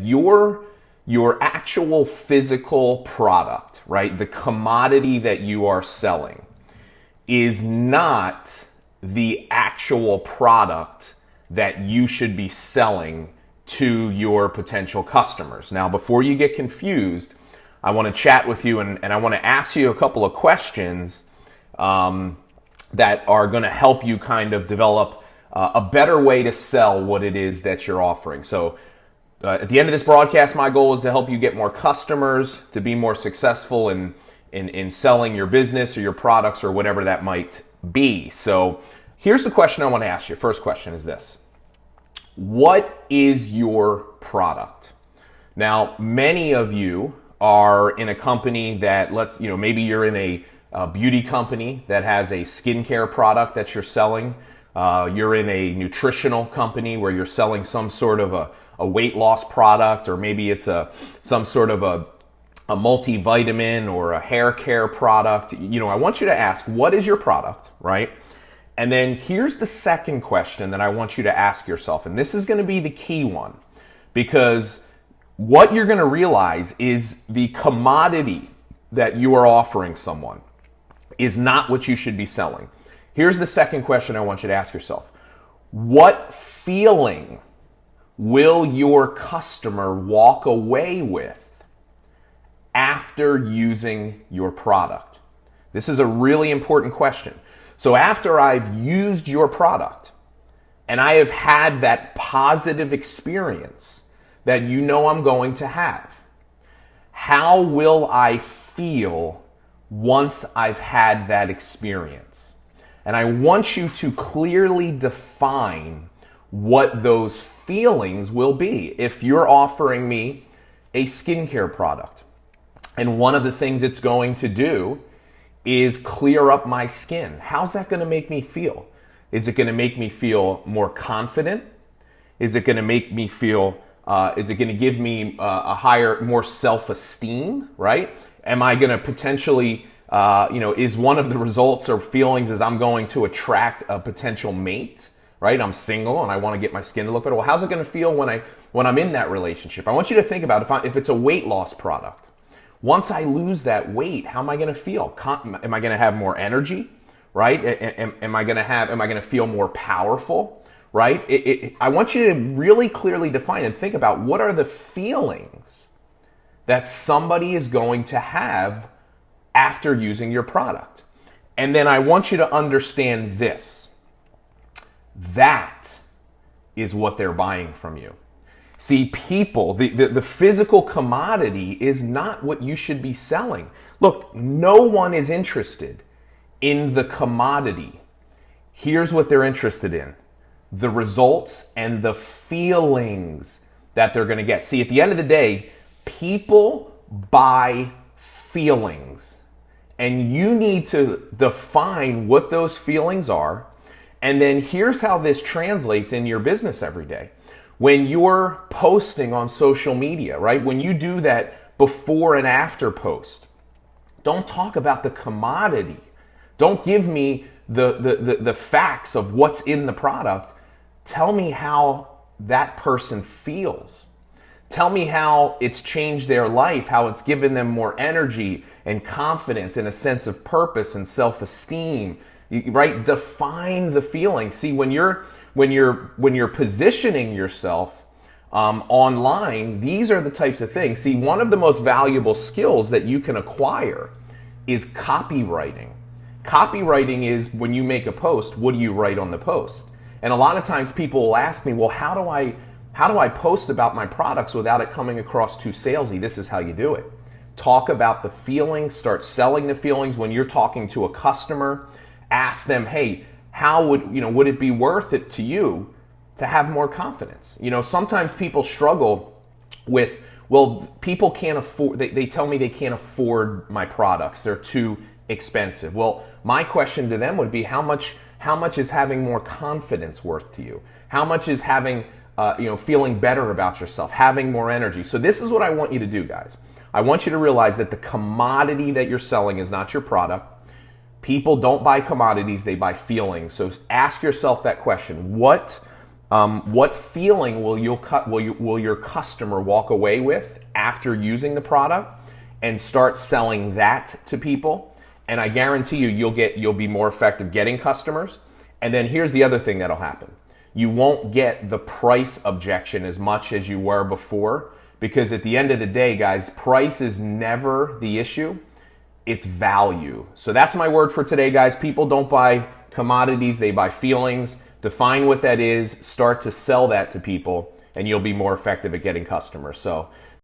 your actual physical product, right, the commodity that you are selling, is not the actual product that you should be selling to your potential customers. Now, before you get confused, I want to chat with you and I want to ask you a couple of questions that are going to help you kind of develop a better way to sell what it is that you're offering. So at the end of this broadcast, my goal is to help you get more customers, to be more successful in selling your business or your products or whatever that might be. So here's the question I want to ask you. First question is this: what is your product? Now, many of you are in a company that maybe you're in a beauty company that has a skincare product that you're selling. You're in a nutritional company where you're selling some sort of a weight loss product, or maybe it's some sort of a multivitamin or a hair care product. I want you to ask, what is your product, right? And then here's the second question that I want you to ask yourself, and this is going to be the key one, because what you're going to realize is the commodity that you are offering someone is not what you should be selling. Here's the second question I want you to ask yourself. What feeling will your customer walk away with after using your product? This is a really important question. So after I've used your product and I have had that positive experience that I'm going to have, how will I feel once I've had that experience? And I want you to clearly define what those feelings will be. If you're offering me a skincare product, and one of the things it's going to do is clear up my skin, how's that going to make me feel? Is it going to make me feel more confident? Is it going to make me feel, is it going to give me a higher, more self-esteem, right? Am I going to potentially, is one of the results or feelings is I'm going to attract a potential mate, right? I'm single and I want to get my skin to look better. Well, how's it going to feel when I'm in that relationship? I want you to think about if it's a weight loss product. Once I lose that weight, how am I going to feel? Am I going to have more energy, right? Am I going to feel more powerful, right? I want you to really clearly define and think about what are the feelings that somebody is going to have after using your product. And then I want you to understand this. That is what they're buying from you. See, people, the physical commodity is not what you should be selling. Look, no one is interested in the commodity. Here's what they're interested in: the results and the feelings that they're going to get. See, at the end of the day, people buy feelings. And you need to define what those feelings are. And then here's how this translates in your business every day. When you're posting on social media, right? When you do that before and after post, don't talk about the commodity. Don't give me the facts of what's in the product. Tell me how that person feels. Tell me how it's changed their life, how it's given them more energy and confidence and a sense of purpose and self-esteem, right? Define the feeling. See, when you're positioning yourself online, these are the types of things. See, one of the most valuable skills that you can acquire is copywriting. Copywriting is when you make a post, what do you write on the post? And a lot of times people will ask me, well, how do I post about my products without it coming across too salesy? This is how you do it. Talk about the feelings, start selling the feelings. When you're talking to a customer, ask them, hey, how would it be worth it to you to have more confidence? Sometimes people struggle with, well, people can't afford, they tell me they can't afford my products. They're too expensive. Well, my question to them would be, how much is having more confidence worth to you? How much is having, feeling better about yourself, having more energy? So this is what I want you to do, guys. I want you to realize that the commodity that you're selling is not your product. People don't buy commodities, they buy feelings. So ask yourself that question. What What feeling will your customer walk away with after using the product, and start selling that to people? And I guarantee you, you'll be more effective getting customers. And then here's the other thing that'll happen. You won't get the price objection as much as you were before, because at the end of the day, guys, price is never the issue. It's value. So that's my word for today, guys. People don't buy commodities, they buy feelings. Define what that is, start to sell that to people, and you'll be more effective at getting customers. So